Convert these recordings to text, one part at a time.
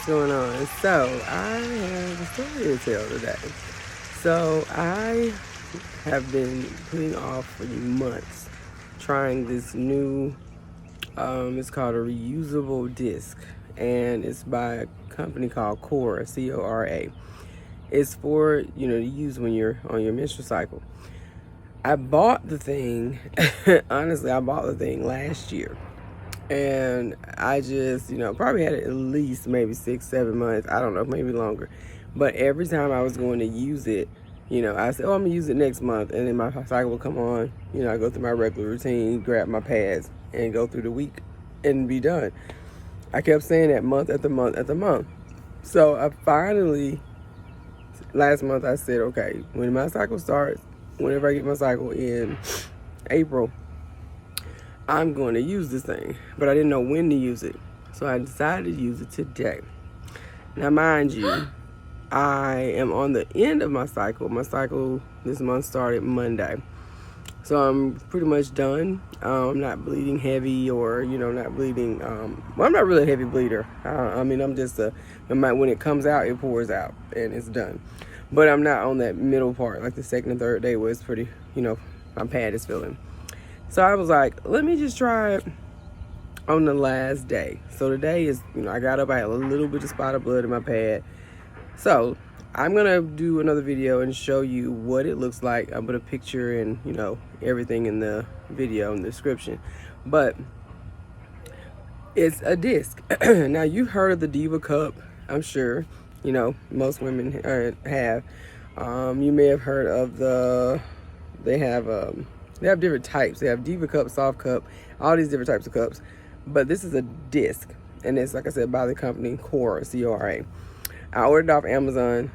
what's going on? So, I have a story to tell today. So, I have been putting off for months trying this new, it's called a reusable disc, and it's by a company called Cora, C-O-R-A. It's for, to use when you're on your menstrual cycle. I bought the thing, honestly, I bought the thing last year. And I just, probably had it at least maybe 6-7 months. I don't know, maybe longer. But every time I was going to use it, I said, oh, I'm going to use it next month. And then my cycle will come on. I go through my regular routine, grab my pads, and go through the week and be done. I kept saying that month after month after month. So I finally, last month, I said, okay, when my cycle starts, whenever I get my cycle in April, I'm going to use this thing, but I didn't know when to use it. So I decided to use it today. Now, mind you, I am on the end of my cycle. My cycle this month started Monday. So I'm pretty much done. I'm not bleeding heavy or, not bleeding. Well, I'm not really a heavy bleeder. I'm just when it comes out, it pours out and it's done. But I'm not on that middle part, like the second and third day where it's pretty, my pad is filling. So I was like, let me just try it on the last day. So today is, I got up, I had a little bit of spot of blood in my pad. So I'm going to do another video and show you what it looks like. I'll put a picture and, everything in the video in the description. But it's a disc. Now, you've heard of the Diva Cup, I'm sure. Most women have. You may have heard of they have different types. They have Diva Cup, Soft Cup, all these different types of cups. But this is a disc, and it's, like I said, by the company Cora, C-O-R-A. I ordered it off Amazon.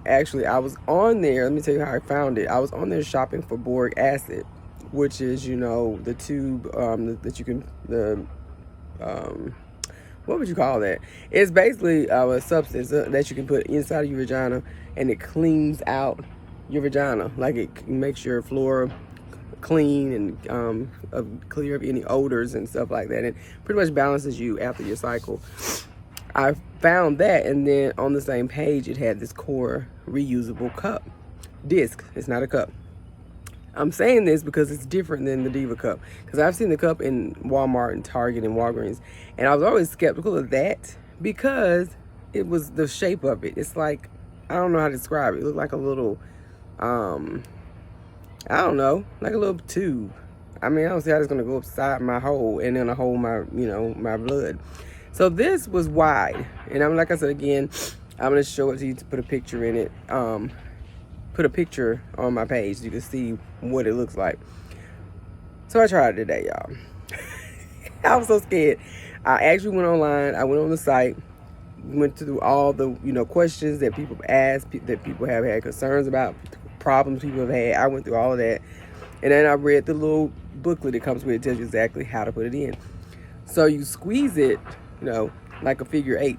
Actually, I was on there. Let me tell you how I found it. I was on there shopping for boric acid, which is, the tube that you can, what would you call that? It's basically a substance that you can put inside of your vagina, and it cleans out your vagina. Like, it makes your floor clean and clear of any odors and stuff like that. It pretty much balances you after your cycle. I found that, and then on the same page it had this Cora reusable cup disc. It's not a cup. I'm saying this because it's different than the Diva Cup, because I've seen the cup in Walmart and Target and Walgreens, and I was always skeptical of that because it was the shape of it. It's like, I don't know how to describe it. It looked like a little I don't know, like a little tube. I don't see how it's gonna go upside my hole and then hold my, my blood. So this was wide, and like I said again, I'm gonna show it to you to put a picture in it. Put a picture on my page so you can see what it looks like. So I tried it today, y'all. I was so scared. I actually went online. I went on the site, went through all the questions that people asked, that people have had concerns about, problems people have had. I went through all of that, and then I read the little booklet that comes with it. Tells you exactly how to put it in. So you squeeze it, like a figure 8,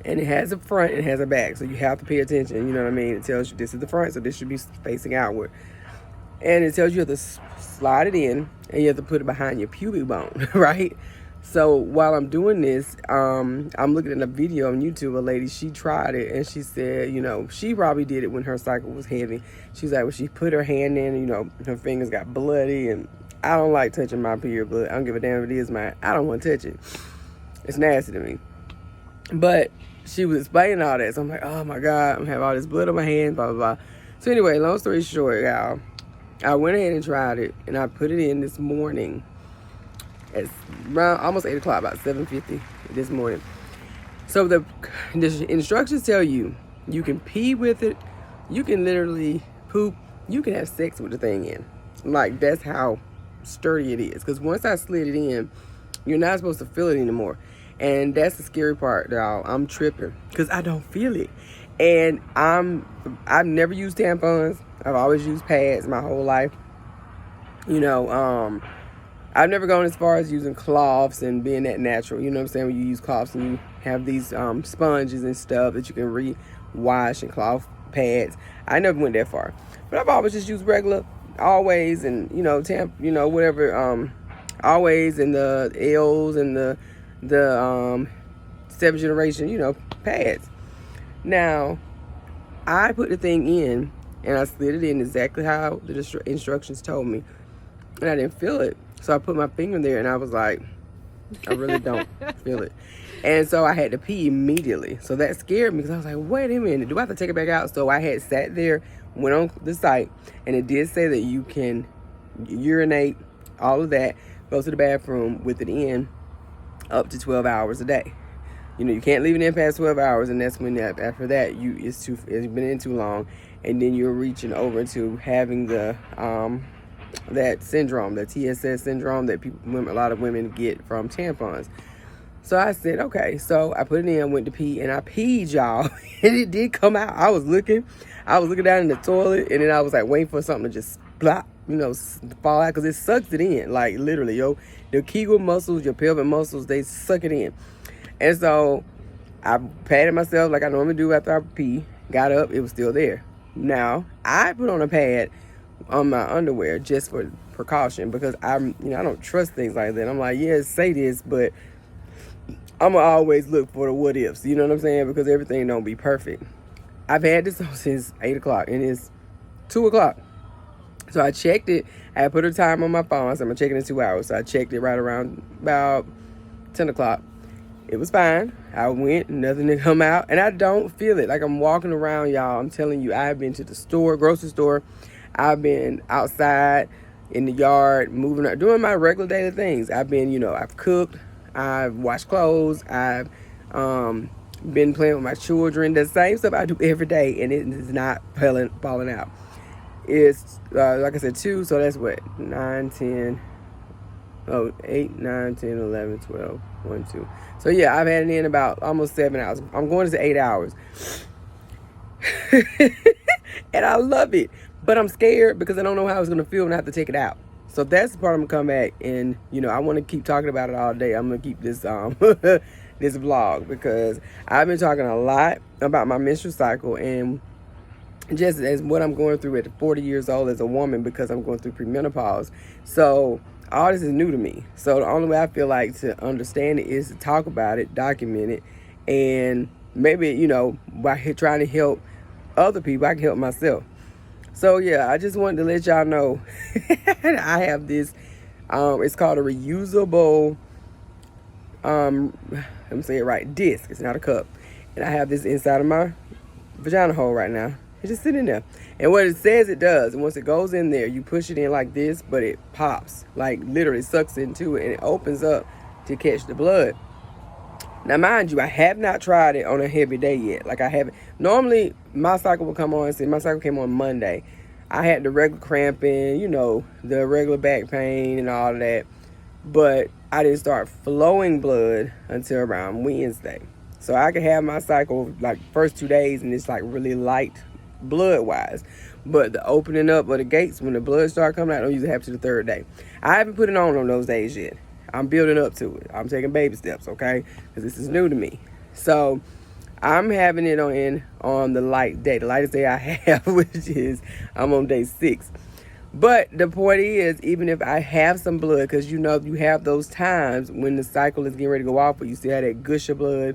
and it has a front and it has a back, so you have to pay attention. You know what I mean? It tells you this is the front, so this should be facing outward, and it tells you have to slide it in, and you have to put it behind your pubic bone, right? So while I'm doing this, I'm looking at a video on YouTube. A lady, she tried it, and she said, she probably did it when her cycle was heavy. She's like, when she put her hand in, her fingers got bloody, and I don't like touching my period blood. I don't give a damn if it is mine. I don't want to touch it. It's nasty to me. But she was explaining all that, so I'm like, oh my God, I'm having all this blood on my hand, blah, blah, blah. So anyway, long story short, y'all, I went ahead and tried it, and I put it in this morning. It's around almost 8 o'clock, about 7:50 this morning. So the instructions tell you can pee with it, you can literally poop, you can have sex with the thing in. Like, that's how sturdy it is. Because once I slid it in, you're not supposed to feel it anymore. And that's the scary part, y'all. I'm tripping because I don't feel it. And I've never used tampons. I've always used pads my whole life. I've never gone as far as using cloths and being that natural. You know what I'm saying? When you use cloths and you have these sponges and stuff that you can re-wash and cloth pads. I never went that far. But I've always just used regular Always and, whatever, Always and the L's and the 7th generation, you know, pads. Now, I put the thing in, and I slid it in exactly how the instructions told me, and I didn't feel it. So I put my finger in there, and I was like, I really don't feel it. And so I had to pee immediately. So that scared me, because I was like, wait a minute, do I have to take it back out? So I had sat there, went on the site, and it did say that you can urinate, all of that, go to the bathroom with it in up to 12 hours a day. You know, you can't leave it in past 12 hours, and that's when after that it's been in too long, and then you're reaching over to having the that syndrome, the TSS syndrome that a lot of women get from tampons. So I said, okay. So I put it in, went to pee, and I peed, y'all, and it did come out. I was looking down in the toilet, and then I was like waiting for something to just plop, you know, fall out, because it sucks it in, like literally, the Kegel muscles, your pelvic muscles, they suck it in. And so I patted myself like I normally do after I pee, got up, it was still there. Now, I put on a pad on my underwear just for precaution, because I don't trust things like that. I'm like, yeah, say this, but I'm gonna always look for the what ifs, you know what I'm saying? Because everything don't be perfect. I've had this on since 8 o'clock, and it's 2 o'clock. So I checked it. I put a time on my phone. I said, I'm gonna check it in 2 hours. So I checked it right around about 10 o'clock. It was fine. I went, nothing to come out, and I don't feel it. Like I'm walking around, y'all. I'm telling you, I've been to the store, grocery store. I've been outside in the yard, moving, doing my regular daily things. I've been, I've cooked, I've washed clothes, I've been playing with my children. The same stuff I do every day, and it is not falling out. It's, like I said, 2, so that's what, 9, 10, 8, 9, 10, 11, 12, 1, 2. So yeah, I've had it in about almost 7 hours. I'm going to 8 hours. And I love it. But I'm scared because I don't know how it's going to feel when I have to take it out. So that's the part I'm going to come back. And, I want to keep talking about it all day. I'm going to keep this this vlog, because I've been talking a lot about my menstrual cycle, and just as what I'm going through at 40 years old as a woman, because I'm going through premenopause. So all this is new to me. So the only way I feel like to understand it is to talk about it, document it, and maybe, by trying to help other people, I can help myself. So yeah, I just wanted to let y'all know I have this, it's called a reusable, let me say it right, disc. It's not a cup. And I have this inside of my vagina hole right now. It's just sitting there. And what it says it does, and once it goes in there, you push it in like this, but it pops, like literally sucks into it, and it opens up to catch the blood. Now, mind you, I have not tried it on a heavy day yet. Like I haven't. Normally, my cycle will come on. See, my cycle came on Monday. I had the regular cramping, the regular back pain and all of that. But I didn't start flowing blood until around Wednesday. So I could have my cycle like first 2 days, and it's like really light blood-wise. But the opening up of the gates, when the blood start coming out, don't usually happen to the 3rd day. I haven't put it on those days yet. I'm building up to it. I'm taking baby steps, okay? Because this is new to me. So I'm having it on the light day, the lightest day I have, which is I'm on day 6. But the point is, even if I have some blood, because you have those times when the cycle is getting ready to go off, but you still have that gush of blood,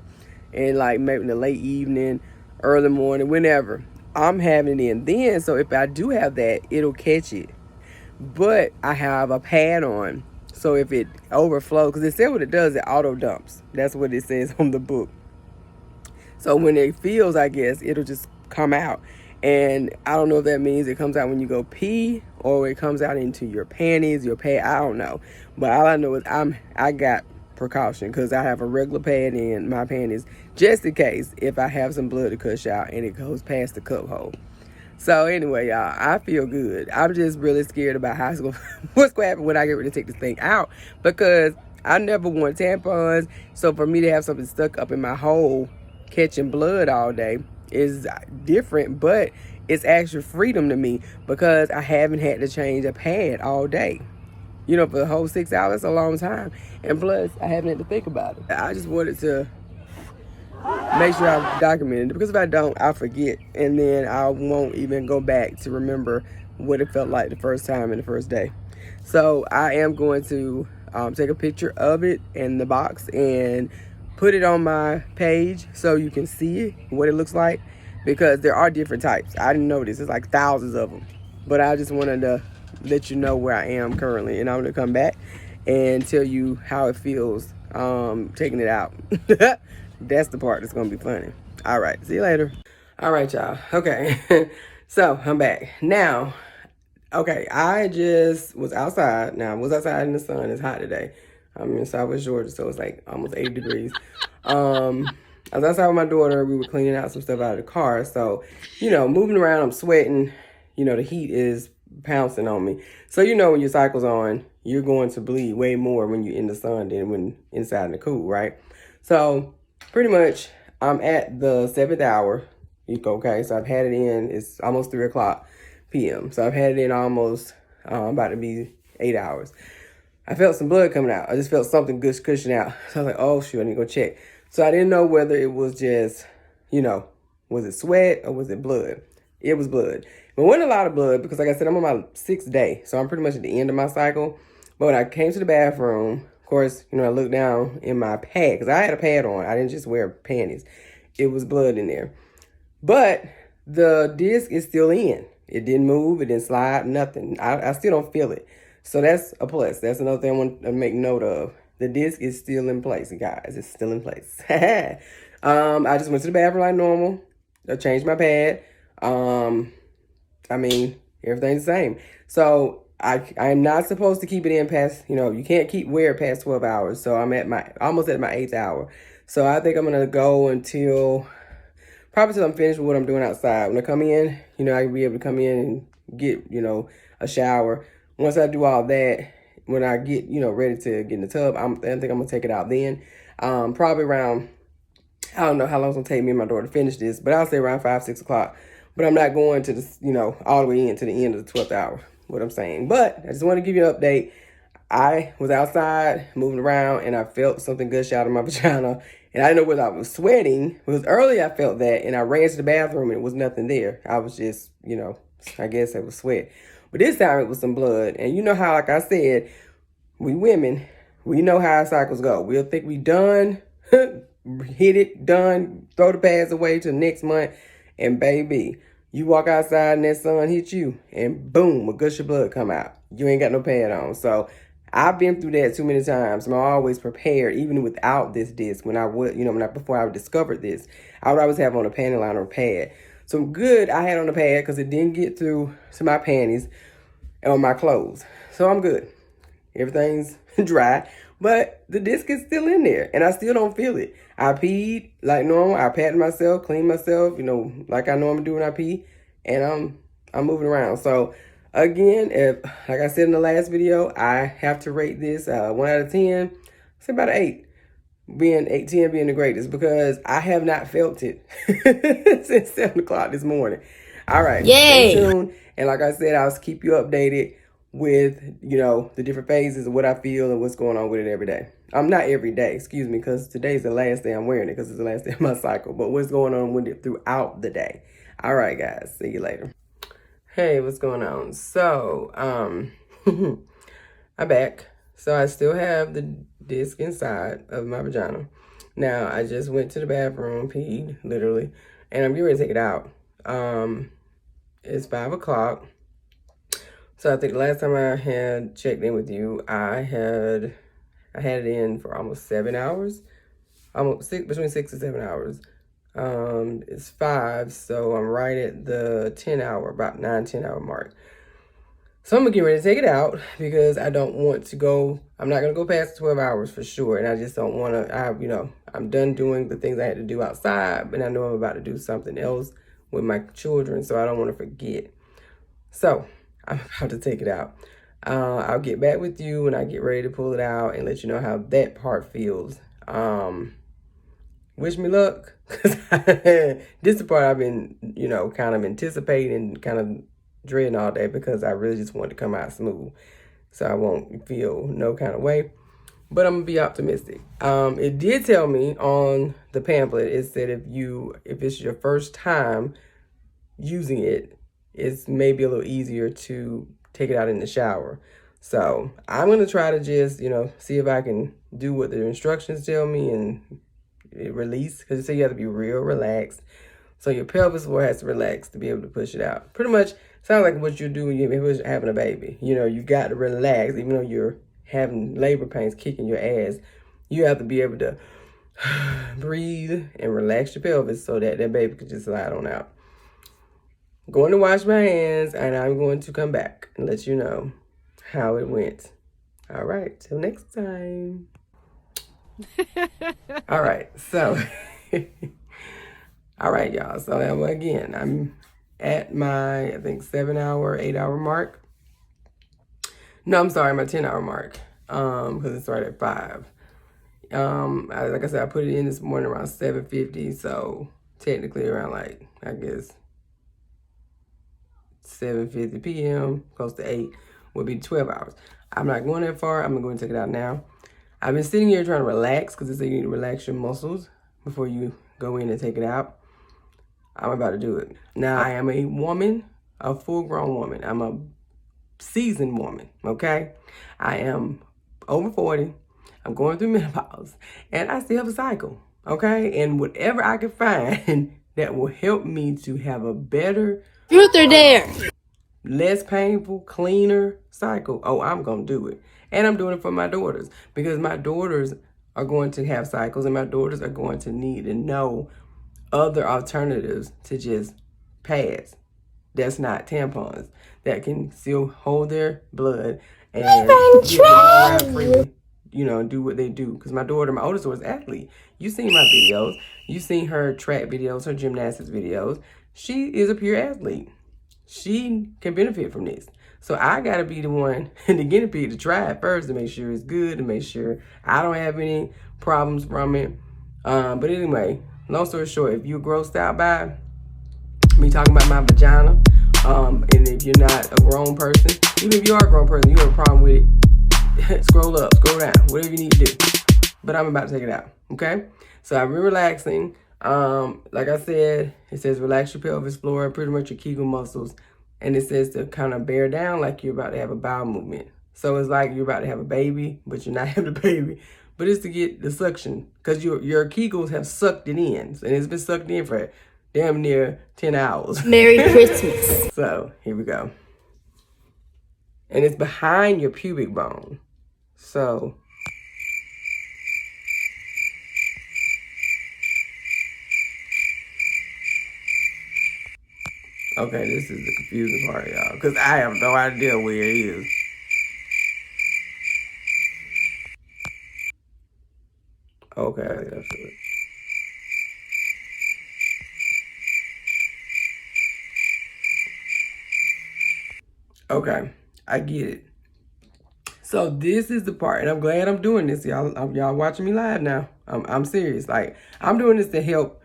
and like maybe in the late evening, early morning, whenever, I'm having it in then. So if I do have that, it'll catch it. But I have a pad on. So if it overflows, because it said what it does, it auto dumps. That's what it says on the book. So when it feels, I guess, it'll just come out. And I don't know if that means it comes out when you go pee, or it comes out into your panties, your pad. I don't know. But all I know is I got precaution, because I have a regular pad in my panties, just in case if I have some blood to gush out and it goes past the cup hole. So anyway, y'all, I feel good. I'm just really scared about what's going to happen when I get ready to take this thing out, because I never worn tampons. So for me to have something stuck up in my hole catching blood all day is different, but it's actual freedom to me, because I haven't had to change a pad all day. For the whole 6 hours, a long time. And plus, I haven't had to think about it. I just wanted to make sure I documented it, because if I don't, I'll forget, and then I won't even go back to remember what it felt like the first time in the first day. So I am going to take a picture of it in the box and put it on my page so you can see what it looks like, because there are different types. I didn't know this. It's like thousands of them. But I just wanted to let you know where I am currently. And I'm going to come back and tell you how it feels taking it out. That's the part that's going to be funny. All right. See you later. All right, y'all. Okay. So I'm back. Now, okay, I just was outside. Now, I was outside in the sun. It's hot today. I'm in Southwest Georgia, so it's like almost 80 degrees. I was outside with my daughter. We were cleaning out some stuff out of the car. So, you know, moving around, I'm sweating. You know, the heat is pouncing on me. So, you know, when your cycle's on, you're going to bleed way more when you're in the sun than when inside in the cool, right? So, pretty much, I'm at the 7th hour. Okay, so I've had it in. It's almost 3 o'clock p.m. So I've had it in almost about to be 8 hours. I felt some blood coming out. I just felt something good gushing out. So I was like, oh, shoot, I need to go check. So I didn't know whether it was just, you know, was it sweat or was it blood? It was blood. But it wasn't a lot of blood because, like I said, I'm on my 6th day. So I'm pretty much at the end of my cycle. But when I came to the bathroom, of course, you know, I looked down in my pad because I had a pad on. I didn't just wear panties. It was blood in there. But the disc is still in. It didn't move. It didn't slide. Nothing. I still don't feel it. So that's a plus. That's another thing I want to make note of. The disc is still in place, guys. It's still in place. I just went to the bathroom like normal. I changed my pad. I mean, everything's the same. So I am not supposed to keep it in past, you know, you can't wear it past 12 hours. So I'm at almost at my 8th hour. So I think I'm going to go probably till I'm finished with what I'm doing outside. When I come in, you know, I'll be able to come in and get, you know, a shower. Once I do all that, when I get, you know, ready to get in the tub, I think I'm going to take it out then. Probably around, I don't know how long it's going to take me and my daughter to finish this, but I'll say around 5, 6 o'clock. But I'm not going to this, you know, all the way into the end of the 12th hour, what I'm saying. But I just want to give you an update. I was outside moving around and I felt something gush out of my vagina. And I didn't know whether I was sweating, because earlier I felt that, and I ran to the bathroom and it was nothing there. I was just, you know, I guess it was sweat. But this time it was some blood. And you know how, like I said, we women, we know how our cycles go. We'll think we done, hit it, done, throw the pads away till next month. And baby, you walk outside and that sun hit you, and boom, a gush of blood come out. You ain't got no pad on. So I've been through that too many times. I'm always prepared, even without this disc. Before I discovered this, I would always have on a panty liner or pad. So good I had on the pad because it didn't get through to my panties or my clothes. So I'm good. Everything's dry, but the disc is still in there and I still don't feel it. I peed like normal. I patted myself, cleaned myself, you know, like I normally do when I pee, and I'm moving around. So again, like I said in the last video, I have to rate this 1 out of 10. Say about an 8. 10 being the greatest, because I have not felt it since 7 o'clock this morning. All right. Yay! Stay tuned. And like I said, I'll keep you updated with, you know, the different phases of what I feel and what's going on with it every day. Not every day, excuse me, because today's the last day I'm wearing it because it's the last day of my cycle. But what's going on with it throughout the day. All right, guys. See you later. Hey, what's going on? So, I'm back. So I still have the disc inside of my vagina. Now, I just went to the bathroom, peed, literally, and I'm getting ready to take it out. It's 5 o'clock. So I think the last time I had checked in with you, I had it in for almost 7 hours. Between 6 and 7 hours. It's 5, so I'm right at the 10 hour, about 9-10 hour mark. So I'm gonna get ready to take it out because I don't want to go. I'm not gonna go past 12 hours for sure, and I just don't want to. I'm done doing the things I had to do outside, but I know I'm about to do something else with my children, so I don't want to forget. So I'm about to take it out. I'll get back with you when I get ready to pull it out and let you know how that part feels. Wish me luck, because this is the part I've been, kind of anticipating, kind of dreading all day, because I really just want it to come out smooth so I won't feel no kind of way. But I'm gonna be optimistic. It did tell me on the pamphlet, it said if it's your first time using it, it's maybe a little easier to take it out in the shower. So I'm gonna try to just, see if I can do what the instructions tell me and release, because so you have to be real relaxed. So your pelvis floor has to relax to be able to push it out. Pretty much sounds like what you do when you're having a baby. You know, you got to relax, even though you're having labor pains kicking your ass. You have to be able to breathe and relax your pelvis so that that baby can just slide on out. I'm going to wash my hands, and I'm going to come back and let you know how it went. All right, till next time. All right, so all right, y'all. So again, I'm at my, I think, 8-hour mark. No, I'm sorry, my 10-hour mark. Because it started at 5. Like I said, I put it in this morning around 7:50, so technically around, like, I guess 7:50 p.m., close to 8, would be 12 hours. I'm not going that far. I'm gonna go and take it out now. I've been sitting here trying to relax, because it's like you need to relax your muscles before you go in and take it out. I'm about to do it. Now, I am a woman, a full-grown woman. I'm a seasoned woman, okay? I am over 40. I'm going through menopause, and I still have a cycle, okay? And whatever I can find that will help me to have a better, truth or dare, less painful, cleaner cycle, oh, I'm going to do it. And I'm doing it for my daughters, because my daughters are going to have cycles, and my daughters are going to need to know other alternatives to just pads that's not tampons, that can still hold their blood and get around freely, you know, do what they do. Because my oldest daughter is an athlete. You seen my videos. You seen her track videos, her gymnastics videos. She is a pure athlete. She can benefit from this. So I got to be the one, the guinea pig, to try it first to make sure it's good, to make sure I don't have any problems from it. But anyway, long story short, if you're grossed out by me talking about my vagina, and if you're not a grown person, even if you are a grown person, you have a problem with it, scroll up, scroll down, whatever you need to do. But I'm about to take it out, okay? So I've been relaxing. Like I said, it says relax your pelvis floor, pretty much your Kegel muscles. And it says to kind of bear down like you're about to have a bowel movement. So it's like you're about to have a baby, but you're not having a baby. But it's to get the suction, because your Kegels have sucked it in. And it's been sucked in for damn near 10 hours. Merry Christmas. So here we go. And it's behind your pubic bone. So okay, this is the confusing part, y'all, because I have no idea where it is. Okay, I feel it. Okay, I get it. So this is the part, and I'm glad I'm doing this. Y'all watching me live now. I'm serious. Like, I'm doing this to help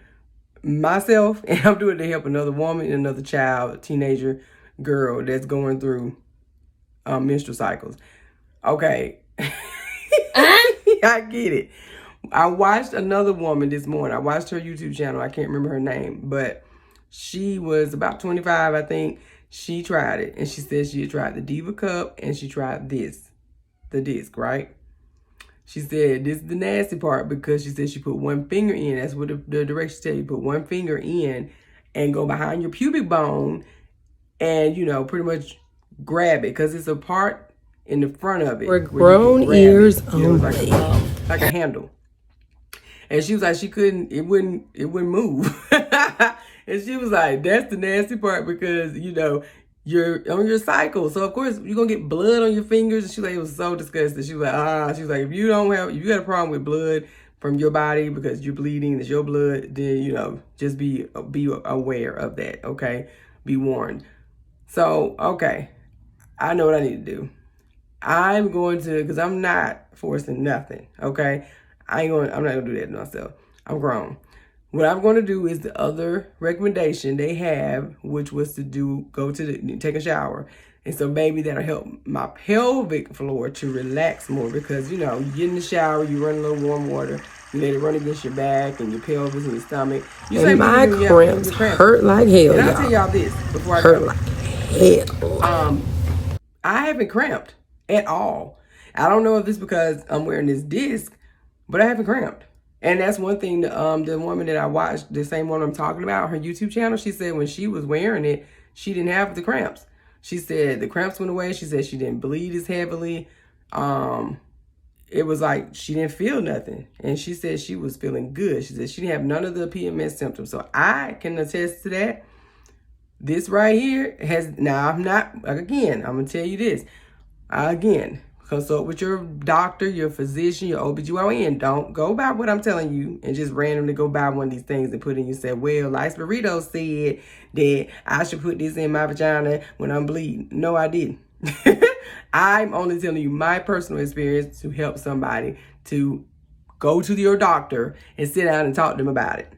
myself, and I'm doing it to help another woman, another child, a teenager girl that's going through menstrual cycles. Okay. I get it. I watched another woman this morning. I watched her YouTube channel. I can't remember her name, but she was about 25, I think. She tried it, and she said she had tried the Diva Cup, and she tried this, the disc, right? She said this is the nasty part, because she said she put one finger in. That's what the directions tell you. Put one finger in and go behind your pubic bone and, you know, pretty much grab it, because it's a part in the front of it. For grown ears only. Like a handle. And she was like, she couldn't, it wouldn't move. And she was like, that's the nasty part, because, you know, you're on your cycle. So, of course, you're going to get blood on your fingers. And she was like, it was so disgusting. She was like, she was like, if you got a problem with blood from your body because you're bleeding, it's your blood, then, you know, just be aware of that, okay? Be warned. So, okay, I know what I need to do. I'm going to, because I'm not forcing nothing, okay? I'm not going to do that to myself. I'm grown. What I'm going to do is the other recommendation they have, which was to take a shower. And so maybe that'll help my pelvic floor to relax more, because, you know, you get in the shower, you run a little warm water, you let it run against your back and your pelvis and your stomach. And my cramps hurt like hell, and I'll tell y'all this before I go. Hurt like hell. I haven't cramped at all. I don't know if it's because I'm wearing this disc, but I haven't cramped And that's one thing, the woman that I watched, the same one I'm talking about, her YouTube channel, she said when she was wearing it, she didn't have the cramps. She said the cramps went away. She said she didn't bleed as heavily. It was like she didn't feel nothing. And she said she was feeling good. She said she didn't have none of the PMS symptoms. So I can attest to that. This right here has, now I'm not, again, I'm going to tell you this. Again, consult with your doctor, your physician, your OBGYN. Don't go by what I'm telling you and just randomly go buy one of these things and put in. You say, well, Lice Burrito said that I should put this in my vagina when I'm bleeding. No, I didn't. I'm only telling you my personal experience to help somebody to go to your doctor and sit down and talk to them about it.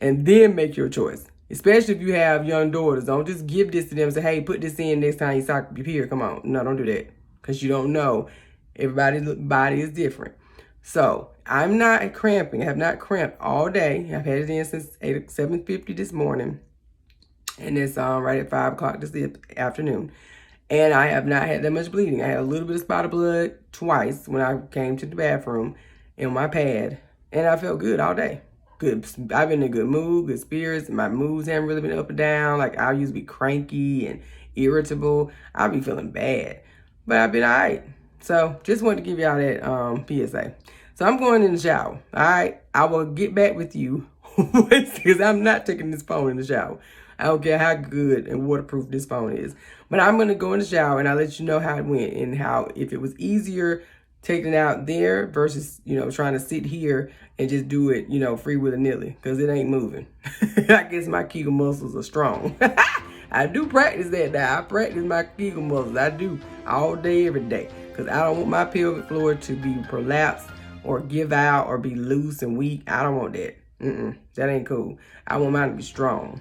And then make your choice. Especially if you have young daughters. Don't just give this to them and say, hey, put this in next time you suck your period. Come on. No, don't do that. Because you don't know. Everybody's body is different. So, I'm not cramping. I have not cramped all day. I've had it in since 7:50 this morning. And it's right at 5 o'clock this afternoon. And I have not had that much bleeding. I had a little bit of spot of blood twice when I came to the bathroom in my pad. And I felt good all day. Good. I've been in a good mood, good spirits. My moods haven't really been up and down. Like, I used to be cranky and irritable. I'll be feeling bad. But I've been all right. So, just wanted to give y'all that PSA. So, I'm going in the shower. All right? I will get back with you because I'm not taking this phone in the shower. I don't care how good and waterproof this phone is. But I'm going to go in the shower and I'll let you know how it went and how, if it was easier taking it out there versus, trying to sit here and just do it, free with a nilly, because it ain't moving. I guess my Kegel muscles are strong. I do practice that now. I practice my Kegel muscles. I do all day, every day, because I don't want my pelvic floor to be prolapsed or give out or be loose and weak. I don't want that. That ain't cool. I want mine to be strong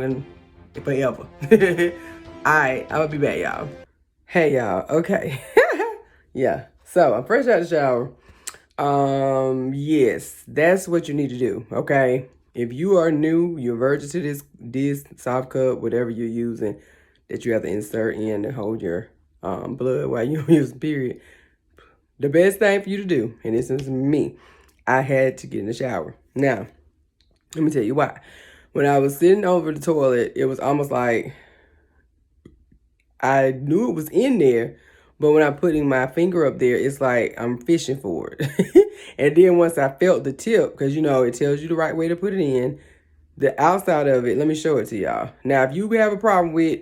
and forever. All right, I'm gonna be back, y'all. Hey, y'all. Okay. Yeah. So I'm fresh out of the shower. Yes, that's what you need to do. Okay. If you are new, you're virgin to this soft cup, whatever you're using, that you have to insert in to hold your blood while you're using period. The best thing for you to do, and this is me, I had to get in the shower. Now, let me tell you why. When I was sitting over the toilet, it was almost like I knew it was in there, but when I'm putting my finger up there, it's like I'm fishing for it. And then once I felt the tip, because, it tells you the right way to put it in, the outside of it, let me show it to y'all. Now, if you have a problem with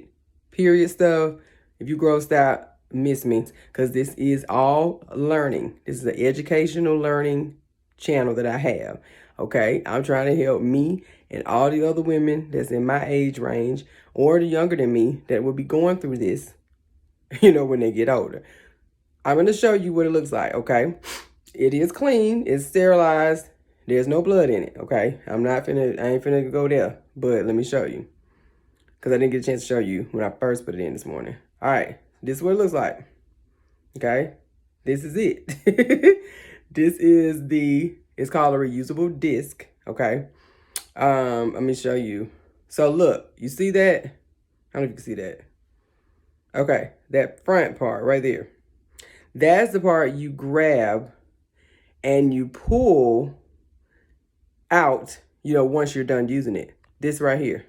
period stuff, if you grossed out, miss me, because this is all learning. This is an educational learning channel that I have. Okay, I'm trying to help me and all the other women that's in my age range or the younger than me that will be going through this, when they get older. I'm going to show you what it looks like, okay? It is clean. It's sterilized. There's no blood in it, okay? I ain't finna go there, but let me show you. Because I didn't get a chance to show you when I first put it in this morning. All right, this is what it looks like, okay? This is it. This is it's called a reusable disc, okay? Let me show you. So look, you see that? I don't know if you can see that. Okay, that front part right there. That's the part you grab and you pull out, once you're done using it. This right here.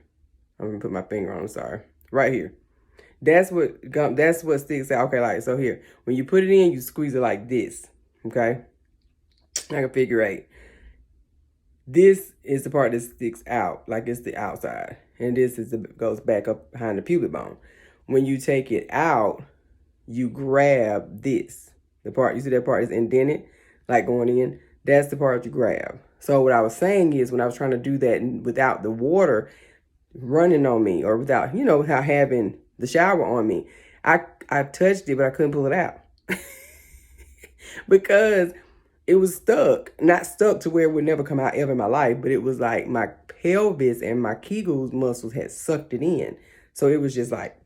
I'm gonna put my finger on, I'm sorry. Right here. That's what sticks out. Okay, like, so here. When you put it in, you squeeze it like this, okay? Like a figure 8. This is the part that sticks out, like it's the outside. And this goes back up behind the pubic bone. When you take it out, you grab this. The part, you see that part is indented, like going in? That's the part you grab. So what I was saying is when I was trying to do that without the water running on me or without, without having the shower on me, I touched it, but I couldn't pull it out. Because it was stuck. Not stuck to where it would never come out ever in my life, but it was like my pelvis and my Kegel muscles had sucked it in. So it was just like...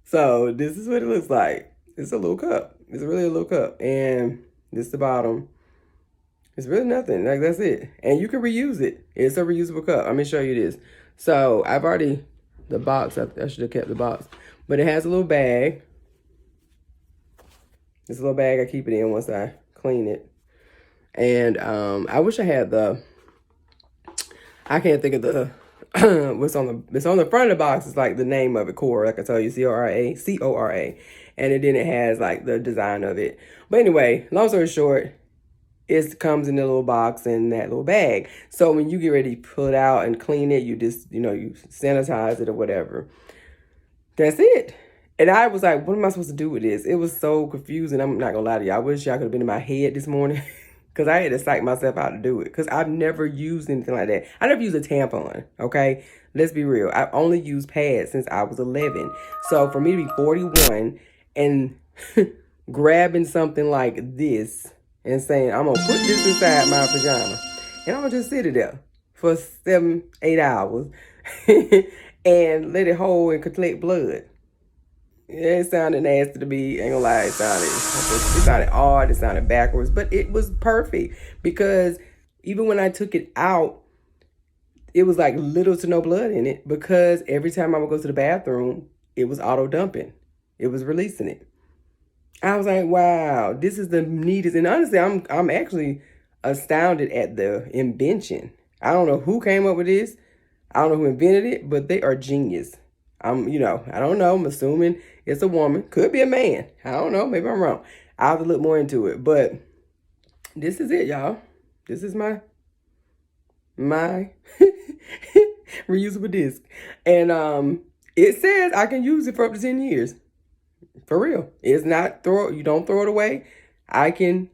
So this is what it looks like. It's a little cup. It's really a little cup. And this is the bottom. It's really nothing. Like, that's it. And you can reuse it. It's a reusable cup. Let me show you this. So I've already, the box, I should have kept the box. But it has a little bag. This little bag I keep it in once I clean it. And I wish I had I can't think of the it's on the front of the box. It's like the name of it, Cora, like I told you, Cora, and then it has like the design of it. But anyway, long story short, it comes in a little box in that little bag. So when you get ready to pull it out and clean it, you just, you sanitize it or whatever. That's it. And I was like, what am I supposed to do with this? It was so confusing. I'm not gonna lie to you. I wish y'all could have been in my head this morning because I had to psych myself out to do it because I've never used anything like that. I never used a tampon, okay? Let's be real. I've only used pads since I was 11. So for me to be 41 and grabbing something like this and saying, I'm going to put this inside my pajama and I'm going to just sit it there for 7-8 hours and let it hold and collect blood. It sounded nasty to me. Ain't gonna lie, it sounded odd, it sounded backwards, but it was perfect because even when I took it out, it was like little to no blood in it because every time I would go to the bathroom, it was auto dumping. It was releasing it. I was like, wow, this is the neatest. And honestly, I'm actually astounded at the invention. I don't know who came up with this. I don't know who invented it, but they are genius. I don't know. I'm assuming it's a woman. Could be a man. I don't know. Maybe I'm wrong. I'll have to look more into it. But this is it, y'all. This is my reusable disc. And it says I can use it for up to 10 years. For real. It's not you don't throw it away. I can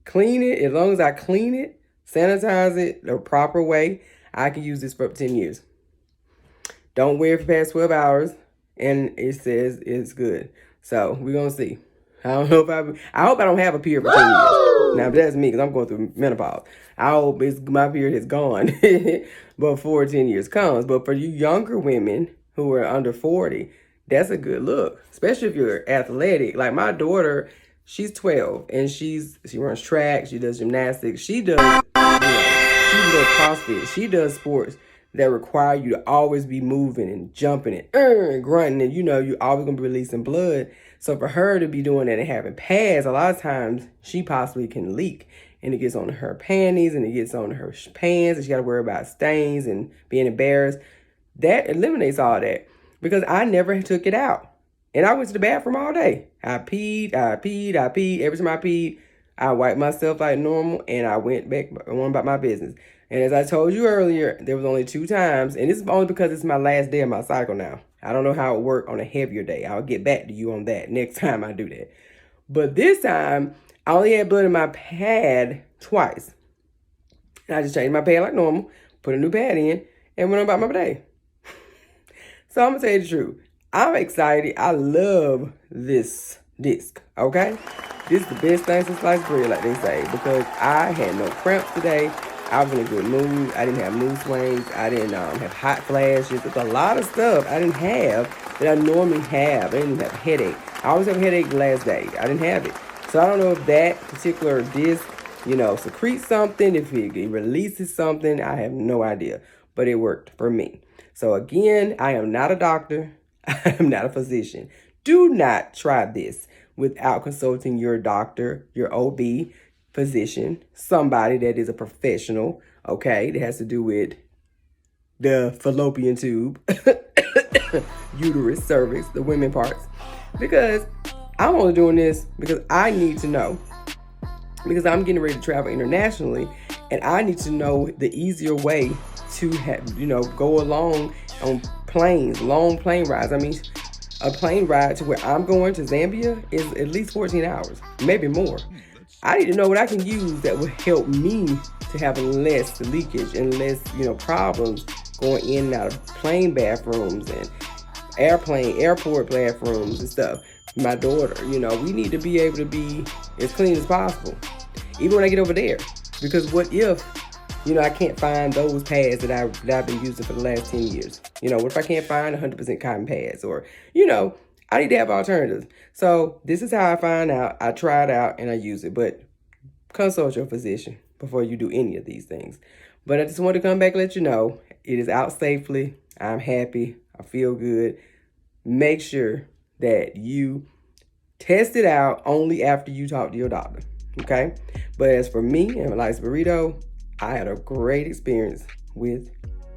clean it. As long as I clean it, sanitize it the proper way, I can use this for up to 10 years. Don't wear it for past 12 hours. And it says it's good. So we're going to see. I don't know if I hope I don't have a period for 10 years. Now, but that's me because I'm going through menopause. I hope my period is gone before 10 years comes. But for you younger women who are under 40, that's a good look, especially if you're athletic. Like my daughter, she's 12 and she runs track, she does gymnastics, she does CrossFit, she does sports that require you to always be moving and jumping and grunting, and you always gonna be releasing blood. So for her to be doing that and having pads, a lot of times she possibly can leak, and it gets on her panties and it gets on her pants, and she got to worry about stains and being embarrassed. That eliminates all that because I never took it out, and I went to the bathroom all day. I peed. Every time I peed, I wiped myself like normal, and I went back on about my business. And as I told you earlier, there was only 2 times, and this is only because it's my last day of my cycle now. I don't know how it worked on a heavier day. I'll get back to you on that next time I do that. But this time, I only had blood in my pad twice. And I just changed my pad like normal, put a new pad in, and went on about my day. So I'm going to tell you the truth. I'm excited. I love this disc, okay? This is the best thing since sliced bread, like they say, because I had no cramps today. I was in a good mood. I didn't have mood swings. I didn't have hot flashes. There's a lot of stuff I didn't have that I normally have. I didn't even have a headache. I always have a headache the last day. I didn't have it. So I don't know if that particular disc, secretes something, if it releases something. I have no idea. But it worked for me. So again, I am not a doctor. I am not a physician. Do not try this without consulting your doctor, your OB, physician, somebody that is a professional, okay, that has to do with the fallopian tube, uterus, cervix, the women parts, because I'm only doing this because I need to know, because I'm getting ready to travel internationally, and I need to know the easier way to have, go along on planes, long plane rides. I mean, a plane ride to where I'm going to Zambia is at least 14 hours, maybe more. I need to know what I can use that will help me to have less leakage and less, problems going in and out of plane bathrooms and airport bathrooms and stuff. My daughter, we need to be able to be as clean as possible, even when I get over there. Because what if, I can't find those pads that I've been using for the last 10 years? What if I can't find 100% cotton pads? Or, I need to have alternatives. So this is how I find out. I try it out and I use it. But consult your physician before you do any of these things. But I just wanted to come back and let you know it is out safely. I'm happy. I feel good. Make sure that you test it out only after you talk to your doctor. Okay? But as for me and Life's Burrito, I had a great experience with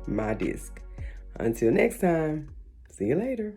my disc. Until next time, see you later.